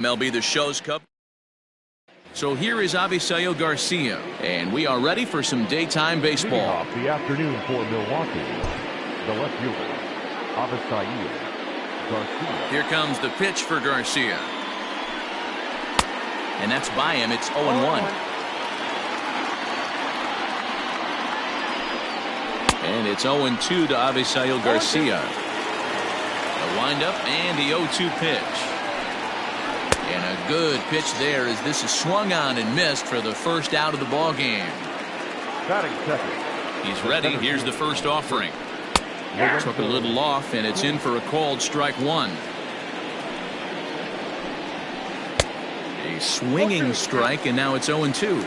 MLB The Show's Cup. So here is Avisail Garcia, and we are ready for some daytime baseball. Off the afternoon for Milwaukee, the left fielder, Avisail Garcia. Here comes the pitch for Garcia. And that's by him. It's 0-1. And it's 0-2 to Avisail Garcia. The windup and the 0-2 pitch. And a good pitch there as this is swung on and missed for the first out of the ball game. Batting second. He's ready. Here's the first offering. Took a little off, and it's in for a called strike one. A swinging strike, and now it's 0-2.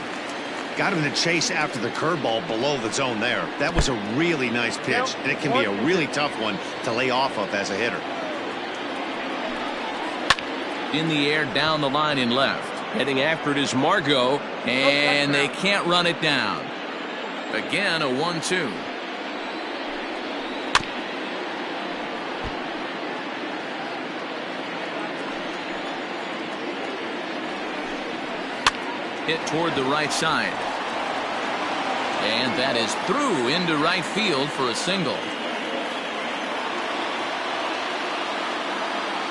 Got him to chase after the curveball below the zone there. That was a really nice pitch, and it can be a really tough one to lay off of as a hitter. In the air, down the line in left. Heading after it is Margot, and they can't run it down. Again, a 1-2. Hit toward the right side. And that is through into right field for a single.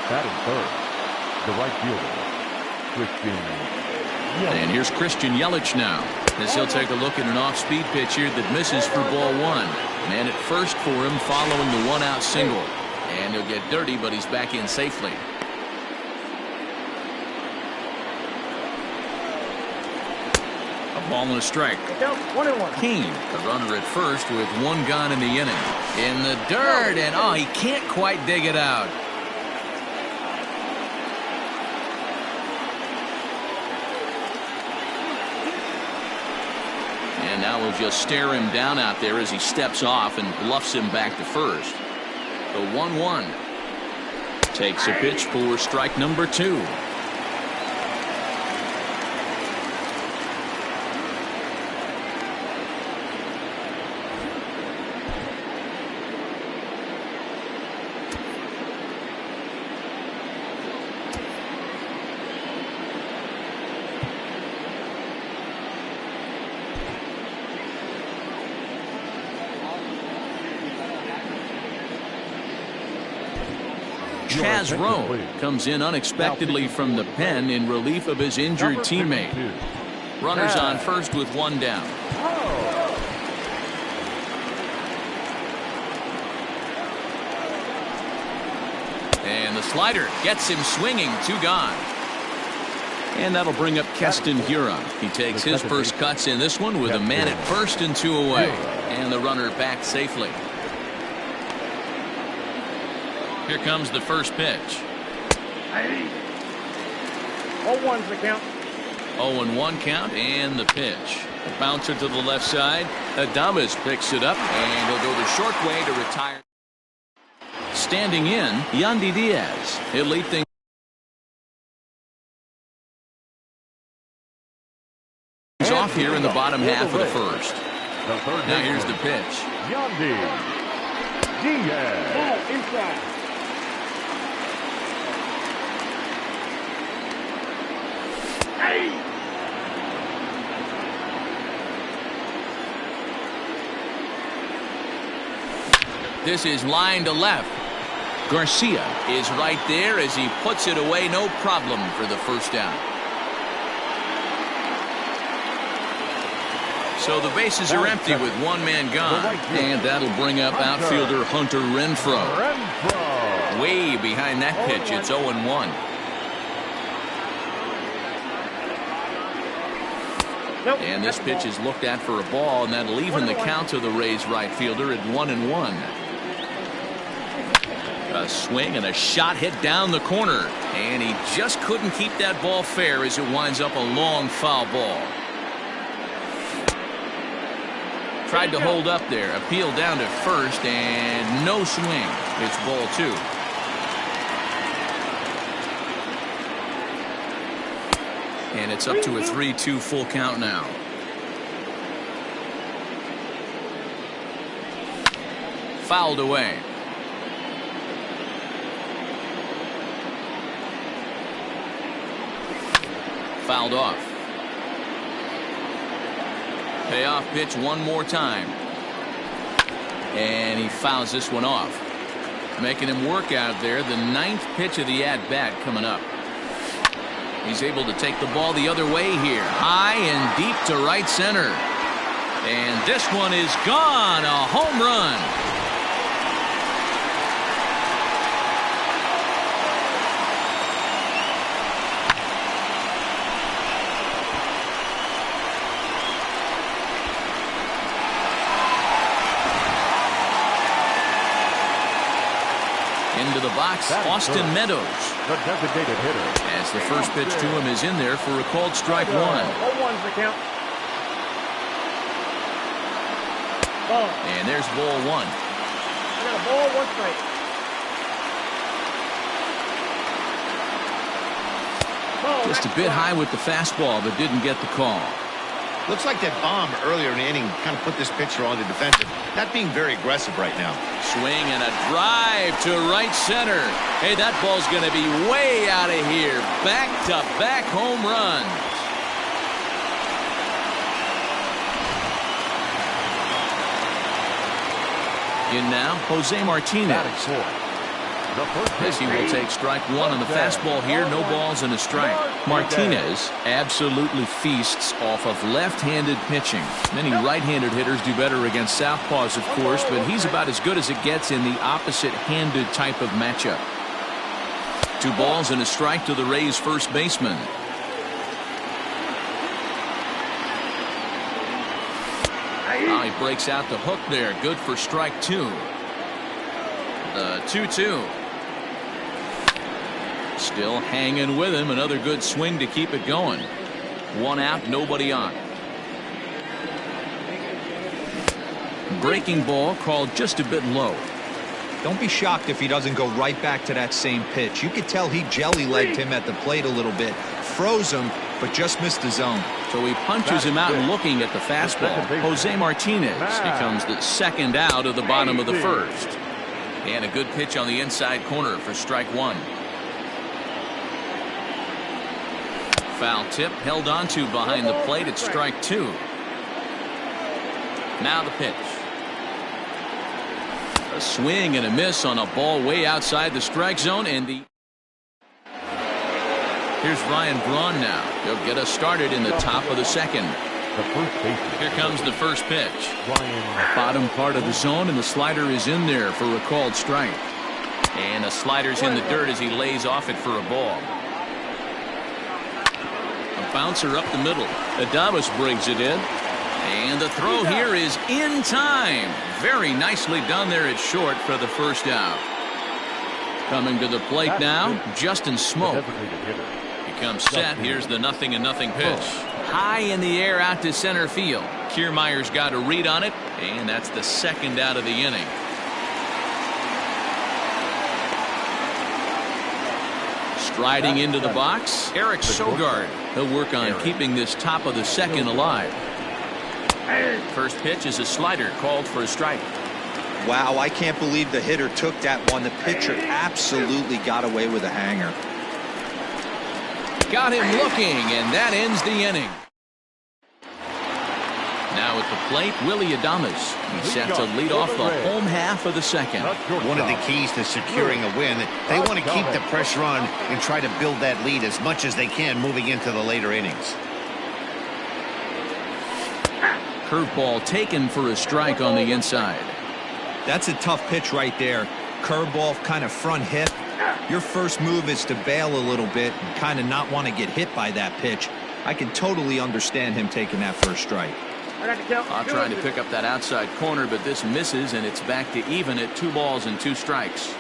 Batting third, the right fielder, Christian Yelich. And here's Christian Yelich now, as he'll take a look at an off-speed pitch here that misses for ball one. Man at first for him following the one-out single. And he'll get dirty, but he's back in safely. A ball and a strike. Kane, the runner at first with one gone in the inning. In the dirt, and oh, he can't quite dig it out. And now we'll just stare him down out there as he steps off and bluffs him back to first. The 1-1. Takes a pitch for strike number 2. Chaz Rowe comes in unexpectedly from the pen in relief of his injured teammate. Runners on first with one down. And the slider gets him swinging, 2 gone. And that'll bring up Keston Hiura. He takes his first cuts in this one with a man at first and 2 away. And the runner back safely. Here comes the first pitch. 0-1's the count. 0-1 count and the pitch. A bouncer to the left side. Adames picks it up and he'll go the short way to retire. Standing in, Yandy Diaz. He'll lead things off here in the bottom half of the first. Now here's the pitch. Yandy Diaz. Ball inside. This is line to left. Garcia is right there as he puts it away, no problem for the first down. So the bases are empty with one man gone. And that'll bring up outfielder Hunter Renfroe. Way behind that pitch, it's 0-1. And this pitch is looked at for a ball, and that'll even the count to the Rays right fielder at 1-1. A swing and a shot hit down the corner, and he just couldn't keep that ball fair as it winds up a long foul ball. Tried to hold up there, appealed down to first, and no swing. It's ball 2. And it's up to a 3-2 full count now. Fouled away. Fouled off. Payoff pitch one more time. And he fouls this one off. Making him work out there. The 9th pitch of the at-bat coming up. He's able to take the ball the other way here. High and deep to right center. And this one is gone. A home run. Into the box, Austin Meadows. The designated hitter. As the first pitch to him is in there for a called strike one. 0-1's the count. Ball. And there's ball one. We got a ball, 1 strike. Ball, Just a bit high with the fastball, but didn't get the call. Looks like that bomb earlier in the inning kind of put this pitcher on the defensive. Not being very aggressive right now. Swing and a drive to right center. Hey, that ball's going to be way out of here. Back-to-back home runs. In now, Jose Martinez. As he will take strike one on the fastball here. No balls and a strike. Martinez absolutely feasts off of left-handed pitching. Many right-handed hitters do better against southpaws, of course, but he's about as good as it gets in the opposite-handed type of matchup. 2 balls and a strike to the Rays' first baseman. Now he breaks out the hook there. Good for strike 2. The 2-2. Still hanging with him. Another good swing to keep it going. 1 out, nobody on. Breaking ball called just a bit low. Don't be shocked if he doesn't go right back to that same pitch. You could tell he jelly-legged him at the plate a little bit. Froze him, but just missed the zone. So he punches him out looking at the fastball. Jose Martinez becomes the second out of the bottom of the first. And a good pitch on the inside corner for strike 1. Foul tip held onto behind the plate at strike 2. Now the pitch. A swing and a miss on a ball way outside the strike zone. And here's Ryan Braun now. He'll get us started in the top of the second. The first baseman. Here comes the first pitch. Ryan. Bottom part of the zone, and the slider is in there for a called strike. And the slider's in the dirt as he lays off it for a ball. A bouncer up the middle. Adames brings it in. And the throw here is in time. Very nicely done there at short for the first out. Coming to the plate now, Justin Smoke. He comes set. Here's the 0-0 pitch. High in the air out to center field. Kiermaier's got a read on it, and that's the second out of the inning. Striding into the box, Eric Sogard. He'll work on keeping this top of the second alive. First pitch is a slider called for a strike. Wow, I can't believe the hitter took that one. The pitcher absolutely got away with a hanger. Got him looking, and that ends the inning. Now at the plate, Willie Adames. He's set to lead off the home half of the second. One of the keys to securing a win, they want to keep the pressure on and try to build that lead as much as they can moving into the later innings. Curveball taken for a strike on the inside. That's a tough pitch right there. Curveball, kind of front hip. Your first move is to bail a little bit and kind of not want to get hit by that pitch. I can totally understand him taking that first strike. Trying to pick up that outside corner, but this misses, and it's back to even at 2 balls and 2 strikes.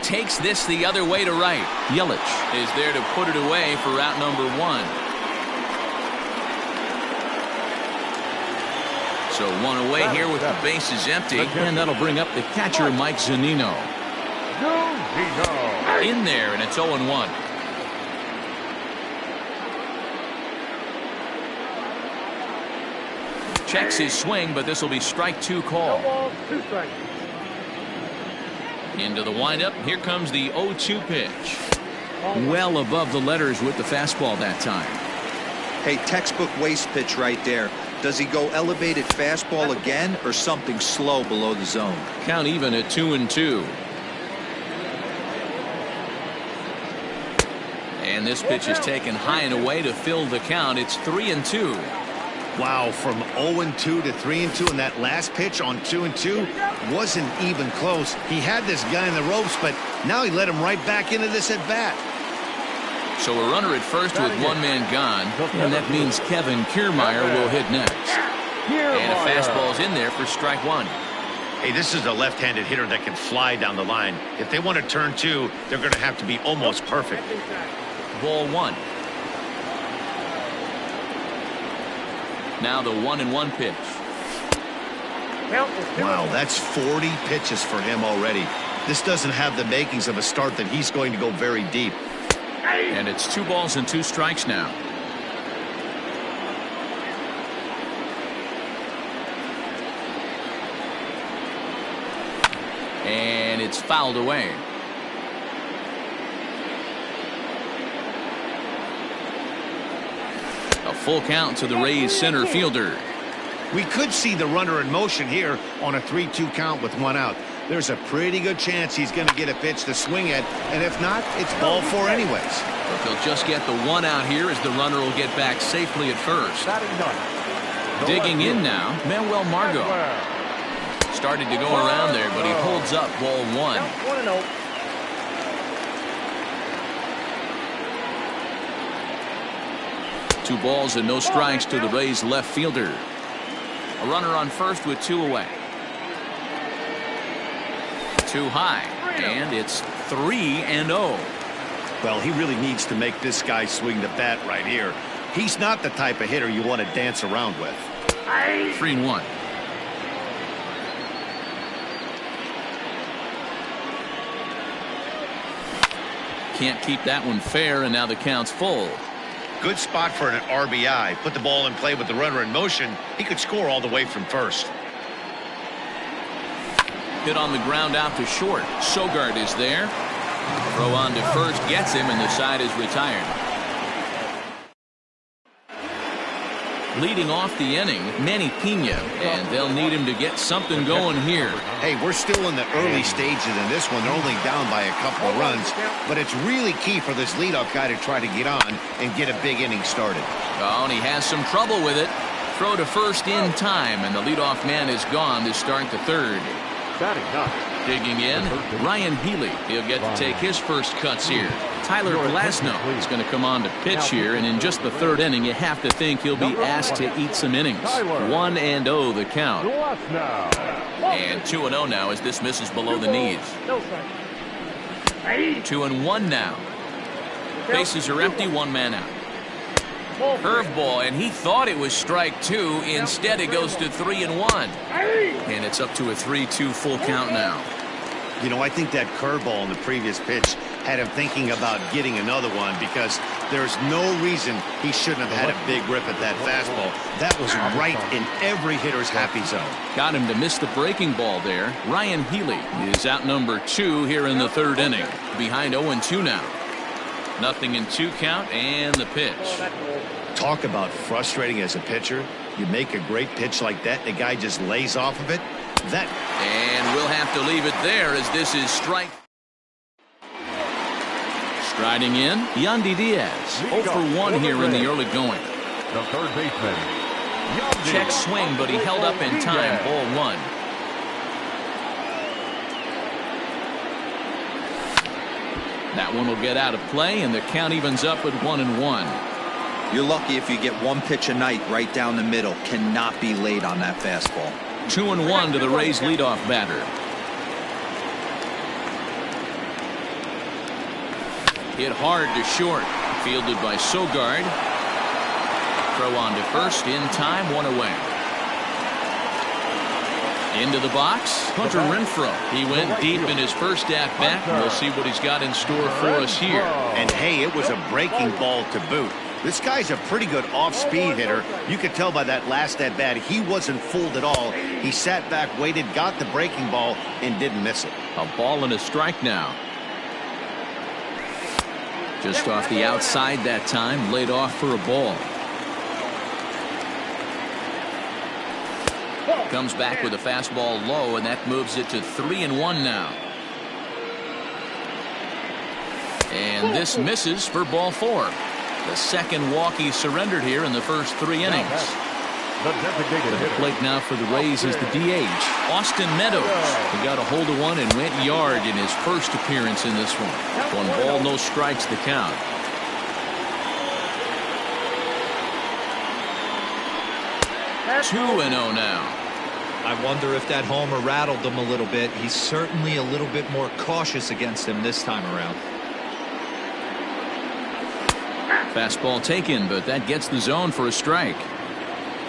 Takes this the other way to right. Yelich is there to put it away for out number 1. So 1 away here with the bases empty, and that'll bring up the catcher, Mike Zunino. In there, and it's 0-1. Checks his swing, but this will be strike 2 call. Into the windup. Here comes the 0-2 pitch. well above the letters with the fastball that time. Hey, textbook waste pitch right there. Does he go elevated fastball again or something slow below the zone? Count even at 2-2. And this pitch is taken high and away to fill the count. It's 3-2. Wow, from 0-2 to 3-2, and that last pitch on 2-2 wasn't even close. He had this guy in the ropes, but now he let him right back into this at bat. So a runner at first with one man gone, and that means Kevin Kiermaier will hit next. And a fastball's in there for strike one. Hey, this is a left-handed hitter that can fly down the line. If they want to turn two, they're going to have to be almost perfect. Ball one. Now the 1-1 pitch. Wow, that's 40 pitches for him already. This doesn't have the makings of a start that he's going to go very deep. And it's 2 balls and 2 strikes now. And it's fouled away. A full count to the Rays center fielder. We could see the runner in motion here on a 3-2 count with 1 out. There's a pretty good chance he's going to get a pitch to swing at, and if not, it's ball 4 anyways. But they'll just get the 1 out here as the runner will get back safely at first. Digging in now, Manuel Margot. Started to go around there, but he holds up ball 1. 1-0. 2 balls and no strikes to the Rays left fielder. A runner on first with 2 away. Too high, and it's 3-0. Well, he really needs to make this guy swing the bat right here. He's not the type of hitter you want to dance around with. 3-1. Can't keep that one fair, and now the count's full. Good spot for an RBI. Put the ball in play with the runner in motion. He could score all the way from first. Hit on the ground out to short. Sogard is there. Throw on to first gets him, and the side is retired. Leading off the inning, Manny Pena, and they'll need him to get something going here. Hey, we're still in the early stages in this one. They're only down by a couple of runs, but it's really key for this leadoff guy to try to get on and get a big inning started. Oh, and he has some trouble with it. Throw to first in time, and the leadoff man is gone to start the third. Digging in, Ryan Healy. He'll get to take his first cuts here. Tyler Glasnow is going to come on to pitch here, and in just the third inning, you have to think he'll be asked to eat some innings. 1-0 the count. And 2-0 now as this misses below the knees. 2-1 now. Bases are empty, 1 man out. Curveball, and he thought it was strike 2. Instead, it goes to 3-1. And it's up to a 3-2 full count now. You know, I think that curveball in the previous pitch had him thinking about getting another one because there's no reason he shouldn't have had a big rip at that fastball. That was right in every hitter's happy zone. Got him to miss the breaking ball there. Ryan Healy is out number 2 here in the third inning. Behind 0-2 now. Nothing in 2 count, and the pitch. Talk about frustrating as a pitcher. You make a great pitch like that, the guy just lays off of it. And we'll have to leave it there as this is strike. Striding in, Yandy Diaz. 0 for 1 here in the early going. The third baseman. Check swing, but he held up in time. Ball 1. That one will get out of play, and the count evens up at 1-1. You're lucky if you get 1 pitch a night right down the middle. Cannot be late on that fastball. 2-1 to the Rays leadoff batter. Hit hard to short. Fielded by Sogard. Throw on to first in time, 1 away. Into the box, Hunter Renfroe. He went deep in his first at-bat, and we'll see what he's got in store for us here. And hey, it was a breaking ball to boot. This guy's a pretty good off-speed hitter. You could tell by that last at-bat he wasn't fooled at all. He sat back, waited, got the breaking ball, and didn't miss it. A ball and a strike now. Just off the outside that time, laid off for a ball. Comes back with a fastball low, and that moves it to 3-1 now. And this misses for ball 4. The second walk he surrendered here in the first 3 innings. At the plate now for the Rays is the DH, Austin Meadows. He got a hold of one and went yard in his first appearance in this one. 1 ball, no strikes the count. That's 2-0 now. I wonder if that homer rattled him a little bit. He's certainly a little bit more cautious against him this time around. Fastball taken, but that gets the zone for a strike.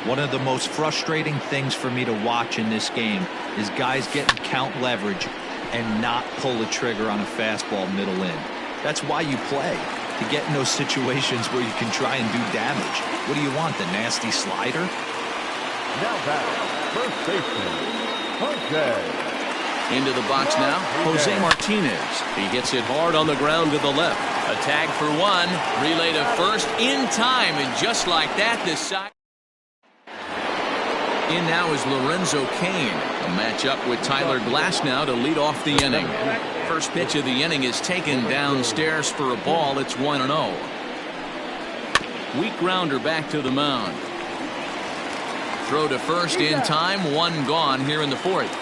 One of the most frustrating things for me to watch in this game is guys getting count leverage and not pull the trigger on a fastball middle in. That's why you play, to get in those situations where you can try and do damage. What do you want, the nasty slider? Now back, first baseman, Jose. Into the box now, Jose Martinez. He hits it hard on the ground to the left. A tag for 1, relay to first in time, and just like that, this side. In now is Lorenzo Cain. A matchup with Tyler Glasnow to lead off the inning. First pitch of the inning is taken downstairs for a ball. It's 1-0. Weak grounder back to the mound. Throw to first in time. 1 gone here in the 4th.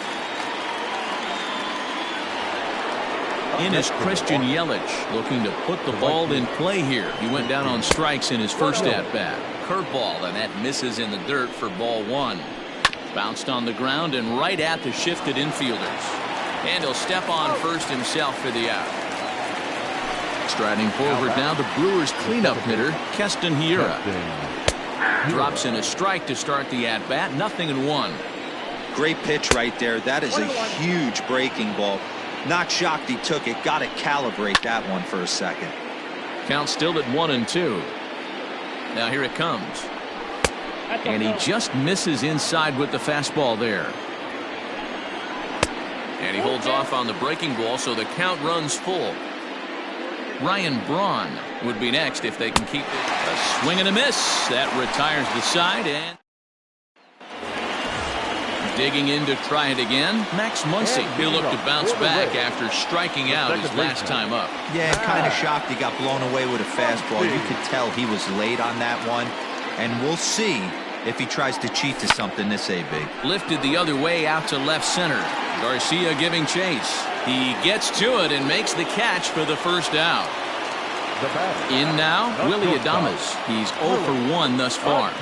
In is Christian Yelich, looking to put the ball in play here. He went down on strikes in his first at-bat. Curveball, and that misses in the dirt for ball 1. Bounced on the ground and right at the shifted infielders. And he'll step on first himself for the out. Striding forward now, the Brewers cleanup hitter, Keston Hiura. Drops in a strike to start the at-bat, 0-1. Great pitch right there. That is a huge breaking ball. Not shocked he took it. Got to calibrate that one for a second. Count still at 1-2. Now here it comes. And he just misses inside with the fastball there. And he holds off on the breaking ball, so the count runs full. Ryan Braun would be next if they can keep it. A swing and a miss. That retires the side, and digging in to try it again, Max Muncy. He'll look to bounce back after striking out his last time up. Yeah, kind of shocked he got blown away with a fastball. You could tell he was late on that one. And we'll see if he tries to cheat to something this AB. Lifted the other way out to left center. Garcia giving chase. He gets to it and makes the catch for the first out. In now, Willie Adames. He's 0 for 1 thus far.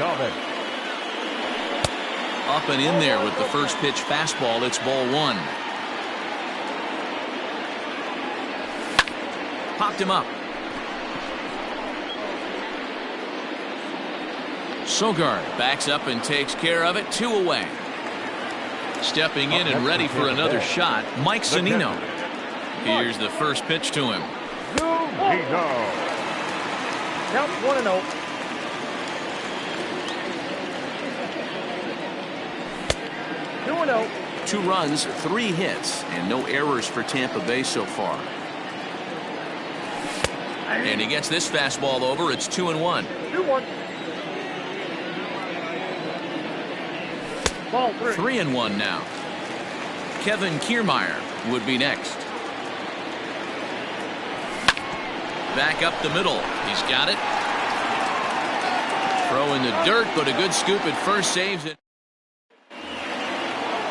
Up and in there with the first pitch fastball. It's ball 1. Popped him up. Sogard backs up and takes care of it. 2 away. Stepping in and ready for another shot, Mike Zunino. Here's the first pitch to him. Count 1-0. Two runs, 3 hits, and no errors for Tampa Bay so far. And he gets this fastball over. It's 2-1. 2-1. Ball 3. 3-1 now. Kevin Kiermaier would be next. Back up the middle. He's got it. Throw in the dirt, but a good scoop at first saves it.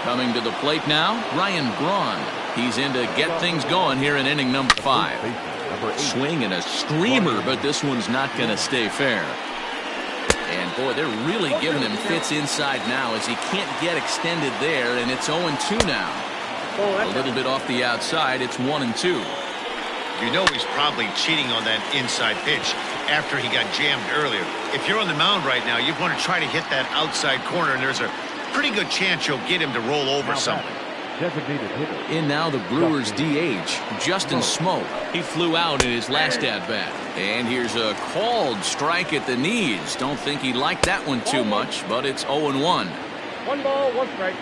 Coming to the plate now, Ryan Braun. He's in to get things going here in inning number 5. Swing and a screamer, but this one's not going to stay fair. And boy, they're really giving him fits inside now as he can't get extended there, and it's 0-2 now. A little bit off the outside. It's 1-2. You know he's probably cheating on that inside pitch after he got jammed earlier. If you're on the mound right now, you want to try to hit that outside corner, and there's a pretty good chance you'll get him to roll over something. In now the Brewers DH, Justin Smoke. He flew out in his last at-bat. And here's a called strike at the knees. Don't think he liked that one too much, but it's 0-1. 1 ball, 1 strike.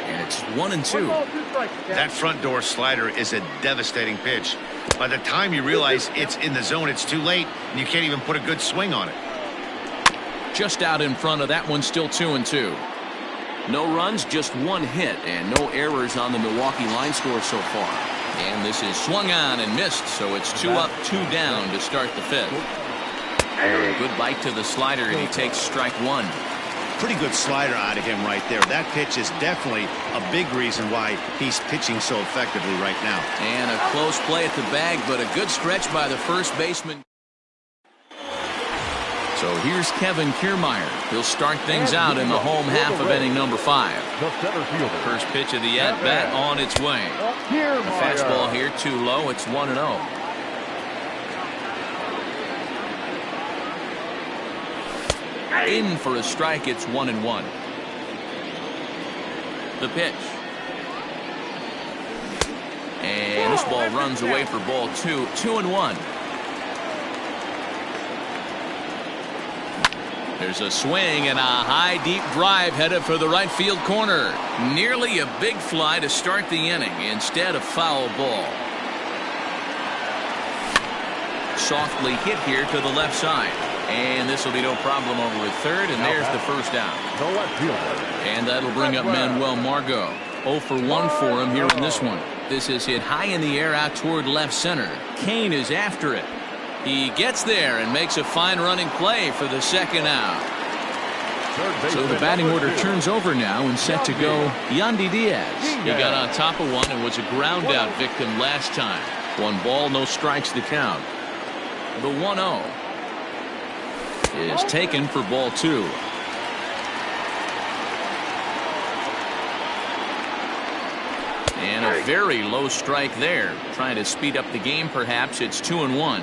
And it's 1-2. Ball, 2 strikes. That front door slider is a devastating pitch. By the time you realize it's in the zone, it's too late, and you can't even put a good swing on it. Just out in front of that one, still 2-2. No runs, just one hit, and no errors on the Milwaukee line score so far. And this is swung on and missed, so it's 2 up, 2 down to start the fifth. Good bite to the slider, and he takes strike one. Pretty good slider out of him right there. That pitch is definitely a big reason why he's pitching so effectively right now. And a close play at the bag, but a good stretch by the first baseman. So here's Kevin Kiermaier. He'll start things out in the home half of inning number 5. The center fielder. First pitch of the at-bat on its way. The fastball here too low. It's 1-0. In for a strike. It's 1-1. The pitch. And this ball runs away for ball 2. 2-1. There's a swing and a high deep drive headed for the right field corner. Nearly a big fly to start the inning. Instead, a foul ball. Softly hit here to the left side. And this will be no problem over at third, and there's the first out. The left fielder. And that'll bring up Manuel Margot. 0 for 1 for him here in this one. This is hit high in the air out toward left center. Kane is after it. He gets there and makes a fine running play for the second out. So the batting order turns over now and set to go Yandy Diaz. He got on top of one and was a ground out victim last time. 1 ball, no strikes the count. The 1-0 is taken for ball 2. And a very low strike there. Trying to speed up the game perhaps. It's 2-1.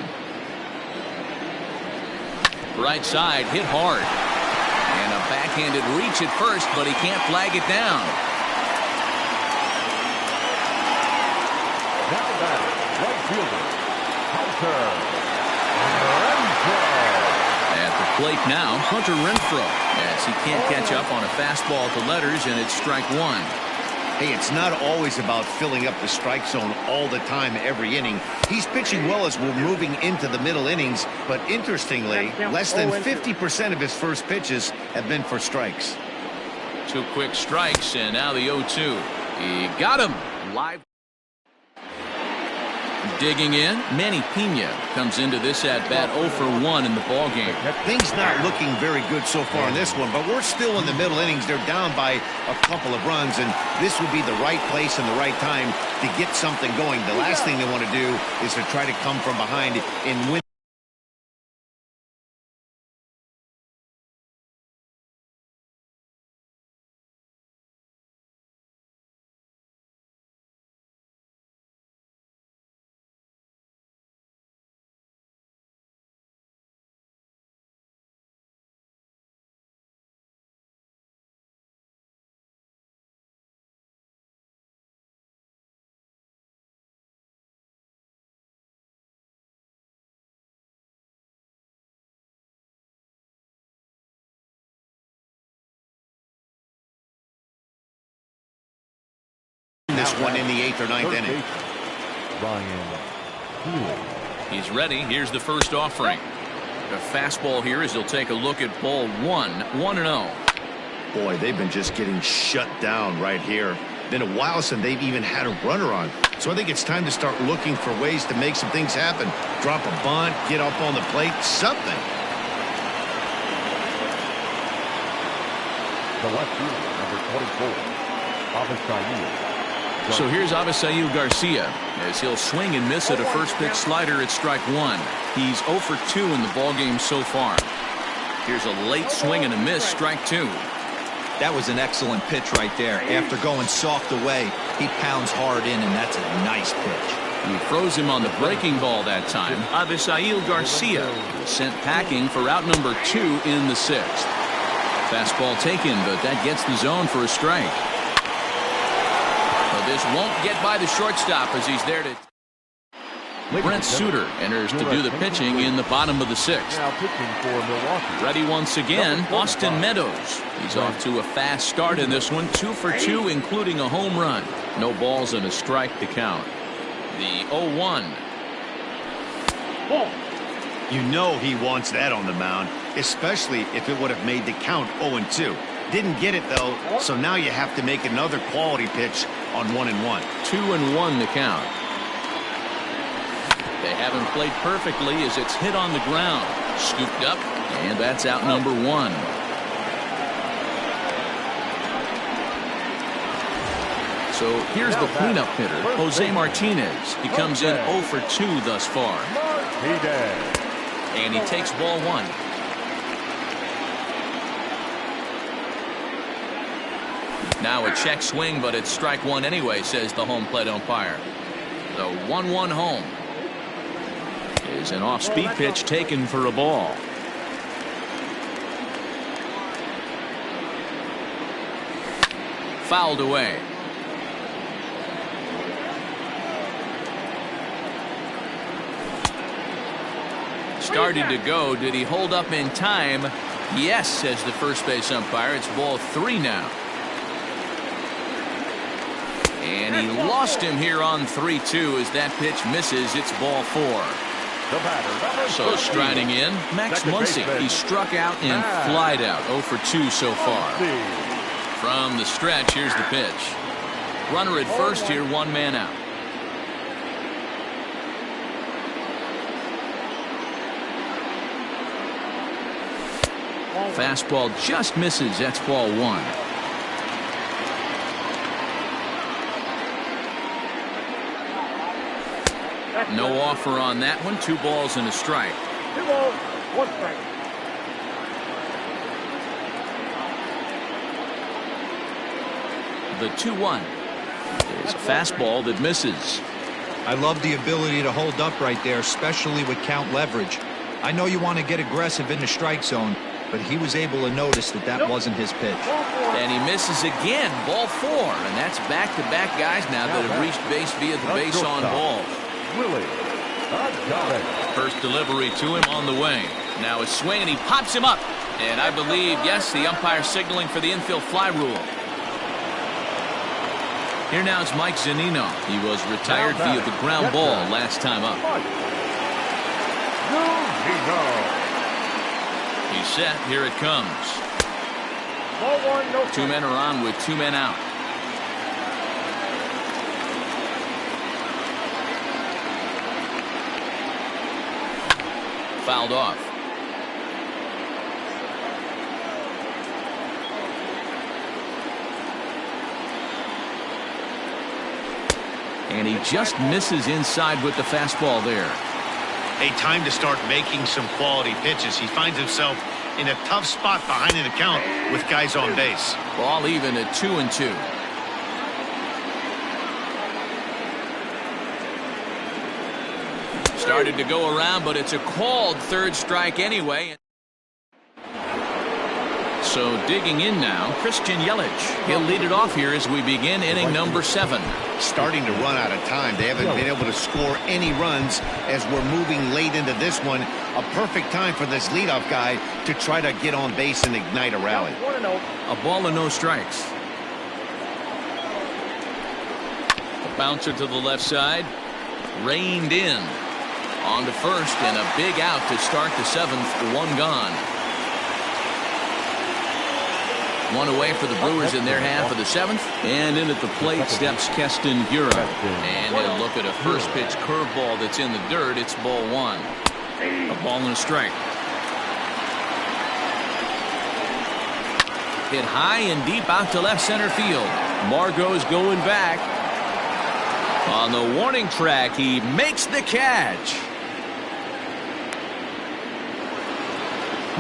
Right side hit hard. And a backhanded reach at first, but he can't flag it down. Now back, right fielder, Hunter Renfroe. At the plate now, Hunter Renfroe, as he can't catch up on a fastball at the letters, and it's strike 1. Hey, it's not always about filling up the strike zone all the time every inning. He's pitching well as we're moving into the middle innings, but interestingly, less than 50% of his first pitches have been for strikes. 2 quick strikes, and now the 0-2. He got him live. Digging in, Manny Pena comes into this at-bat 0 for 1 in the ballgame. Things not looking very good so far in this one, but we're still in the middle innings. They're down by a couple of runs, and this would be the right place and the right time to get something going. The last thing they want to do is to try to come from behind and win. This one in the 8th or 9th inning. Ryan Healy. He's ready. Here's the first offering. A fastball here as he'll take a look at ball 1. 1-0. Boy, they've been just getting shut down right here. Been a while since they've even had a runner on. So I think it's time to start looking for ways to make some things happen. Drop a bunt, get up on the plate, something. The left fielder, number 24, Avisail. So here's Avisail Garcia as he'll swing and miss at a first pitch slider at strike 1. He's 0 for 2 in the ballgame so far. Here's a late swing and a miss, strike 2. That was an excellent pitch right there. After going soft away, he pounds hard in, and that's a nice pitch. He throws him on the breaking ball that time. Avisail Garcia sent packing for out number 2 in the 6th. Fastball taken, but that gets the zone for a strike. This won't get by the shortstop as he's there to. Brent Suter enters to do the pitching in the bottom of the 6th. Now pitching for Milwaukee. Ready once again, Austin Meadows. He's off to a fast start in this one, 2 for 2, including a home run. No balls and a strike to count. The 0-1 Ball. You know he wants that on the mound, especially if it would have made the count 0-2. Didn't get it, though, so now you have to make another quality pitch on 1-1. 2-1 the count. They haven't played perfectly as it's hit on the ground. Scooped up, and that's out number 1. So here's the cleanup hitter, Jose Martinez. He comes in 0 for 2 thus far. And he takes ball 1. Now a check swing, but it's strike 1 anyway, says the home plate umpire. The 1-1 home is an off-speed pitch taken for a ball. Fouled away. Started to go. Did he hold up in time? Yes, says the first base umpire. It's ball 3 now. And he lost him here on 3-2 as that pitch misses. It's ball 4. So striding in, Max Muncy. He struck out and flied out. 0 for 2 so far. From the stretch, here's the pitch. Runner at first here, 1 man out. Fastball just misses. That's ball 1. No offer on that one. 2 balls and a strike. 2 balls, 1 strike. The 2-1 is a fastball that misses. I love the ability to hold up right there, especially with count leverage. I know you want to get aggressive in the strike zone, but he was able to notice that that wasn't his pitch. And he misses again. Ball 4. And that's back-to-back guys now that have reached base via the base on ball. First delivery to him on the way. Now a swing, and he pops him up. And I believe, yes, the umpire signaling for the infield fly rule. Here now is Mike Zunino. He was retired via the ground ball last time up. He's set. Here it comes. Ball 1, no. 2 men are on with 2 men out. Fouled off. And he just misses inside with the fastball there. A time to start making some quality pitches. He finds himself in a tough spot behind an account with guys on base. Ball even at 2-2. Started to go around, but it's a called 3rd strike anyway. So digging in now, Christian Yelich. He'll lead it off here as we begin inning number 7. Starting to run out of time. They haven't been able to score any runs as we're moving late into this one. A perfect time for this leadoff guy to try to get on base and ignite a rally. 1-0. A ball and no strikes. A bouncer to the left side. Reined in. On to first, and a big out to start the 7th. 1 gone. 1 away for the Brewers in their half of the 7th. And in at the plate steps Keston Hiura. And he'll look at a first pitch curveball that's in the dirt. It's ball 1. A ball and a strike. Hit high and deep out to left center field. Margot's going back. On the warning track, he makes the catch.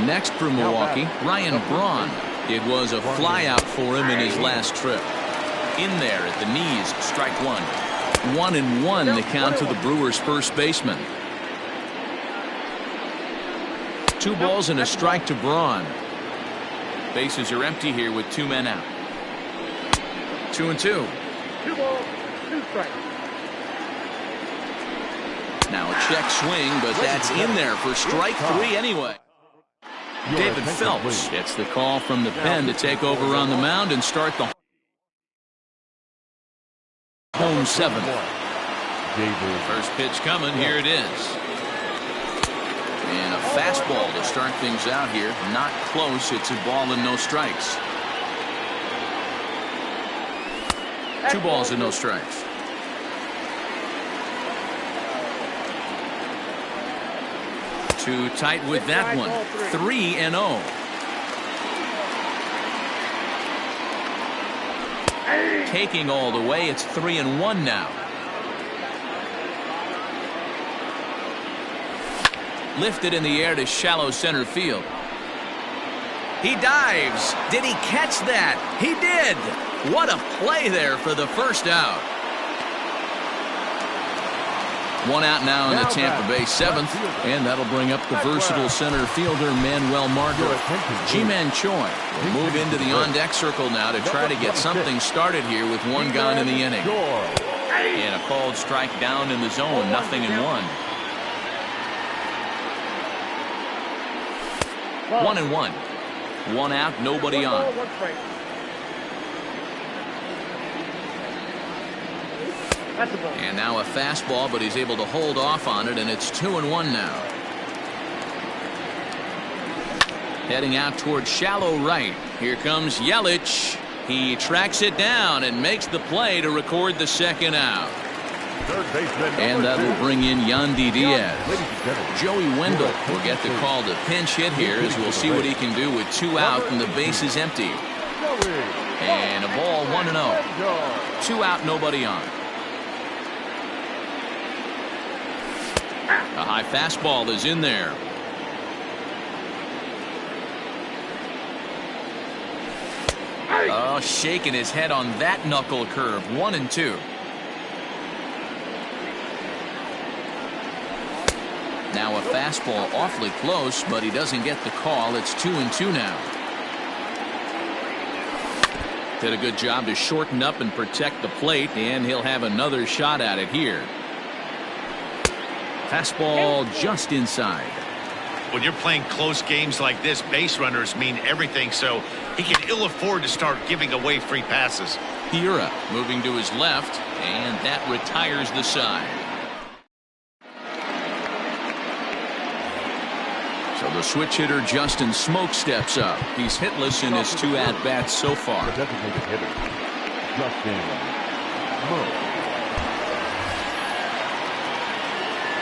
Next for Milwaukee, Ryan Braun. It was a flyout for him in his last trip. In there at the knees, strike 1. 1-1 the count to the Brewers' first baseman. 2 balls and a strike to Braun. Bases are empty here with 2 men out. 2-2. 2 balls, 2 strikes. Now a check swing, but that's in there for strike 3 anyway. David Phelps gets the call from the pen to take over on the mound and start the home 7th. First pitch coming. Here it is. fastball to start things out here. Not close. It's a ball and no strikes. 2 balls and no strikes. Too tight with that one. 3-0. Taking all the way. It's 3-1 now. Lifted in the air to shallow center field. He dives. Did he catch that? He did. What a play there for the first out. 1 out now in the Tampa Bay 7th, and that'll bring up the versatile center fielder Manuel Margot. Ji-Man Choi will move into the on-deck circle now to try to get something started here with 1 gone in the inning. And a called strike down in the zone, 0-1. 1-1. 1 out, nobody on. And now a fastball, but he's able to hold off on it, and it's 2-1 now. Heading out towards shallow right. Here comes Yelich. He tracks it down and makes the play to record the 2nd out. And that'll bring in Yandy Diaz. Joey Wendell will get the call to pinch hit here, as we'll see what he can do with 2 out and the base is empty. And a ball, 1-0. 2 out, nobody on. A high fastball is in there. Oh, shaking his head on that knuckle curve. 1-2. Now a fastball awfully close, but he doesn't get the call. It's 2-2 now. Did a good job to shorten up and protect the plate, and he'll have another shot at it here. Fastball just inside. When you're playing close games like this, base runners mean everything, so he can ill afford to start giving away free passes. Hiura moving to his left, and that retires the side. So the switch hitter Justin Smoke steps up. He's hitless in his 2 at-bats so far. The designated hitter, Justin Smoke.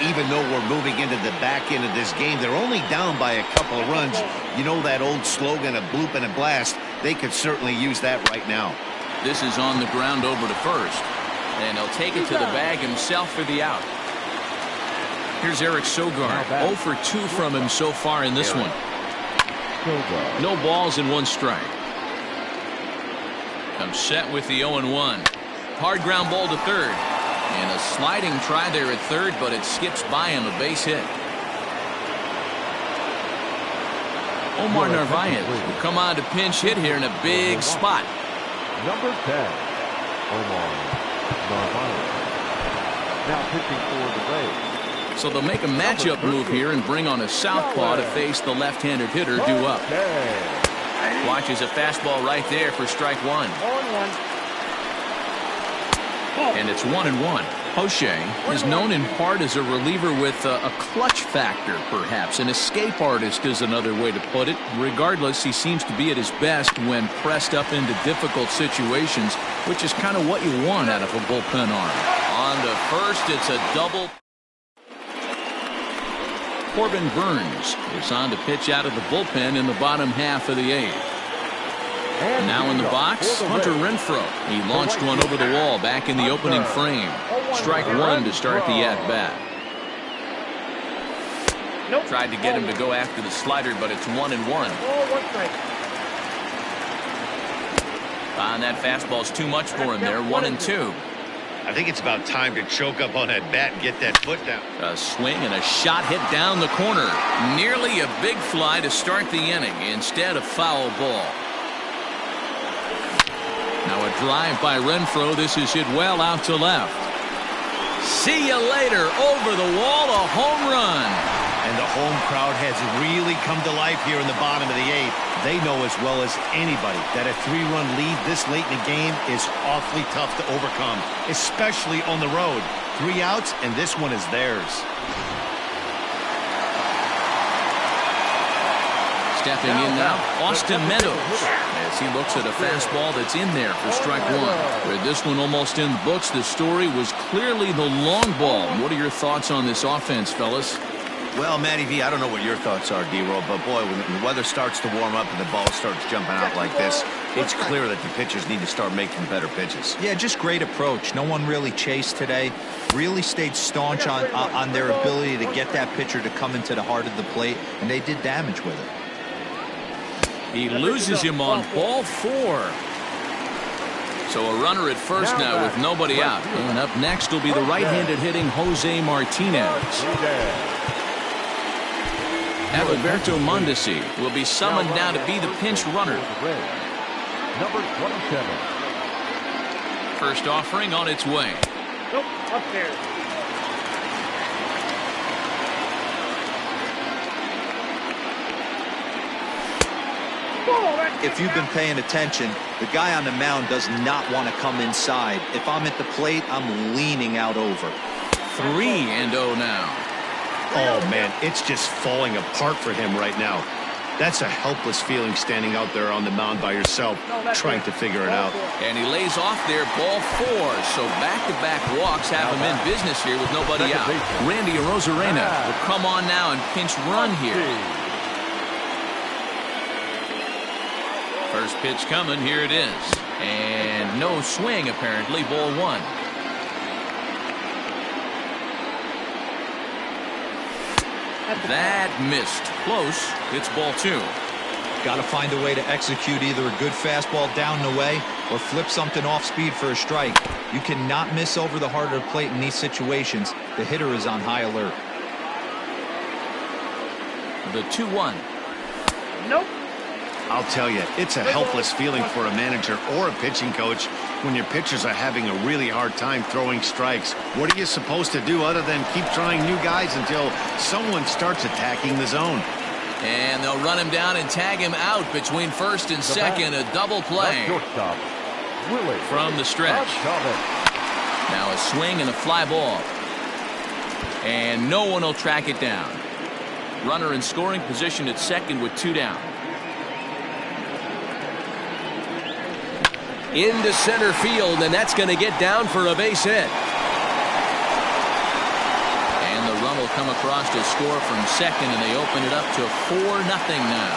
Even though we're moving into the back end of this game, they're only down by a couple of runs. You know that old slogan, a bloop and a blast? They could certainly use that right now. This is on the ground over to first, and he'll take it to the bag himself for the out. Here's Eric Sogard. 0 for 2 from him so far in this one. No balls and 1 strike. Comes set with the 0-1. Hard ground ball to third. And a sliding try there at third, but it skips by him, a base hit. Omar Narvaez will come on to pinch hit here in a big spot. Number 10, Omar Narvaez. Now pitching for the Rays. So they'll make a matchup move here and bring on a southpaw to face the left-handed hitter due up. Watches a fastball right there for strike 1. And it's 1-1. O'Shea is known in part as a reliever with a clutch factor, perhaps. An escape artist is another way to put it. Regardless, he seems to be at his best when pressed up into difficult situations, which is kind of what you want out of a bullpen arm. On to first, it's a double. Corbin Burns is on to pitch out of the bullpen in the bottom half of the 8th. Now in the box, Hunter Renfroe. He launched one over the wall back in the opening frame. Strike 1 to start the at-bat. Tried to get him to go after the slider, but it's 1-1. And that fastball's too much for him there. 1-2. I think it's about time to choke up on that bat and get that foot down. A swing and a shot hit down the corner. Nearly a big fly to start the inning. Instead, a foul ball. Now a drive by Renfroe. This is hit well out to left. See you later. Over the wall, a home run. And the home crowd has really come to life here in the bottom of the 8th. They know as well as anybody that a 3-run lead this late in the game is awfully tough to overcome, especially on the road. 3 outs, and this one is theirs. Stepping in now, Austin Meadows, as he looks at a fastball that's in there for strike one. With this one almost in the books, the story was clearly the long ball. What are your thoughts on this offense, fellas? Well, Matty V, I don't know what your thoughts are, D-Roll, but boy, when the weather starts to warm up and the ball starts jumping out like this, it's clear that the pitchers need to start making better pitches. Yeah, just great approach. No one really chased today. Really stayed staunch on their ability to get that pitcher to come into the heart of the plate, and they did damage with it. He loses him on ball 4. So a runner at first now with nobody out. And up next will be the right-handed hitting Jose Martinez. Alberto Mondesi will be summoned now to be the pinch runner. Number 27. First offering on its way. Nope, upstairs. If you've been paying attention, the guy on the mound does not want to come inside. If I'm at the plate, I'm leaning out over. 3-0 now. Oh, man, it's just falling apart for him right now. That's a helpless feeling standing out there on the mound by yourself, trying to figure it out. And he lays off there, ball 4. So back-to-back walks have him in business here with nobody out. Randy Arozarena will come on now and pinch run here. First pitch coming, here it is. And no swing, apparently, ball 1. That missed. Close. It's ball 2. Got to find a way to execute either a good fastball down the way or flip something off speed for a strike. You cannot miss over the heart of the plate in these situations. The hitter is on high alert. The 2-1. Nope. I'll tell you, it's a helpless feeling for a manager or a pitching coach when your pitchers are having a really hard time throwing strikes. What are you supposed to do other than keep trying new guys until someone starts attacking the zone? And they'll run him down and tag him out between first and second. A double play from the stretch. Now a swing and a fly ball. And no one will track it down. Runner in scoring position at second with 2 down. Into center field, and that's going to get down for a base hit. And the run will come across to score from second, and they open it up to 4-0 now.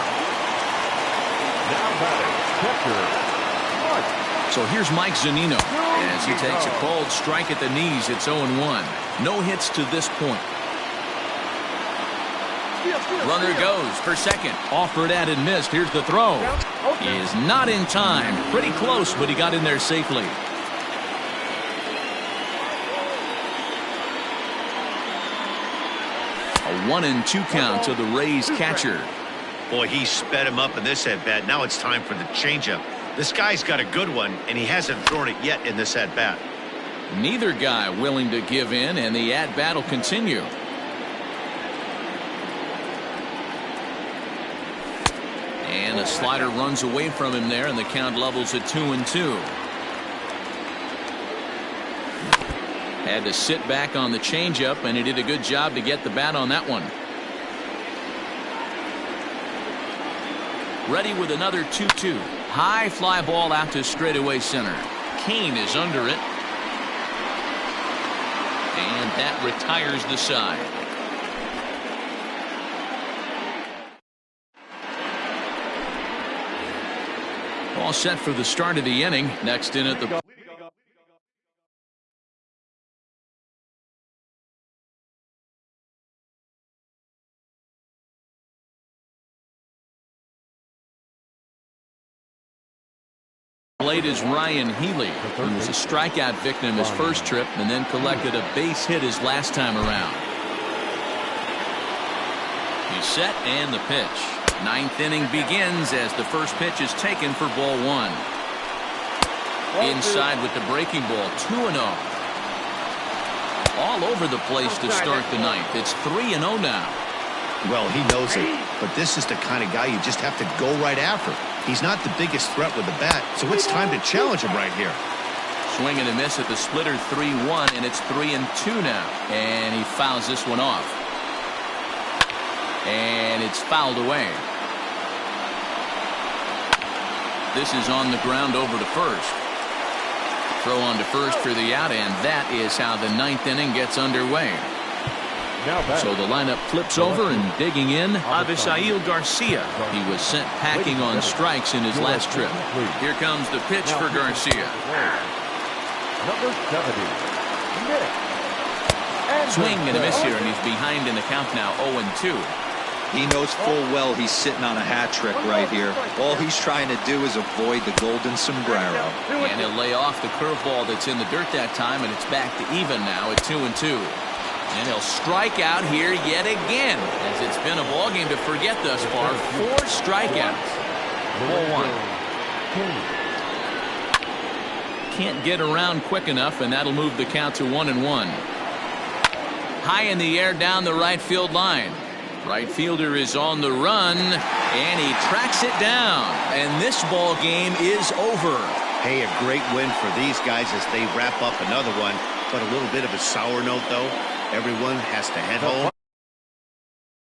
So here's Mike Zunino as he takes a cold strike at the knees. It's 0-1. No hits to this point. Runner goes for second. Offered at and missed. Here's the throw. He is not in time. Pretty close, but he got in there safely. A 1-2 count to the Rays catcher. Boy, he sped him up in this at-bat. Now it's time for the changeup. This guy's got a good one, and he hasn't thrown it yet in this at-bat. Neither guy willing to give in, and the at-bat will continue. And a slider runs away from him there, and the count levels at 2-2. Had to sit back on the changeup, and he did a good job to get the bat on that one. Ready with another 2-2. High fly ball out to straightaway center. Kane is under it. And that retires the side. All set for the start of the inning. Next in at the plate is Ryan Healy, who was a strikeout victim his first trip and then collected a base hit his last time around. He's set and the pitch. Ninth inning begins as the first pitch is taken for ball 1. Inside with the breaking ball, 2-0. All over the place to start the ninth. It's 3-0 now. Well, he knows it, but this is the kind of guy you just have to go right after. He's not the biggest threat with the bat, so it's time to challenge him right here. Swing and a miss at the splitter, 3-1, and it's 3-2 now. And he fouls this one off. And it's fouled away. this is on the ground over to first. Throw on to first for the out, and that is how the ninth inning gets underway. So the lineup flips over, and digging in, Avisail Garcia. He was sent packing on strikes in his last trip. Here comes the pitch for Garcia. Number 70, Nick. Swing and a miss here, and he's behind in the count now, 0-2. He knows full well he's sitting on a hat trick right here. All he's trying to do is avoid the golden sombrero. And he'll lay off the curveball that's in the dirt that time, and it's back to even now at 2-2. And he'll strike out here yet again, as it's been a ball game to forget thus far. 4 strikeouts. Ball 1. Can't get around quick enough, and that'll move the count to 1-1. High in the air down the right field line. Right fielder is on the run, and he tracks it down. And this ball game is over. Hey, a great win for these guys as they wrap up another one. But a little bit of a sour note, though. Everyone has to head home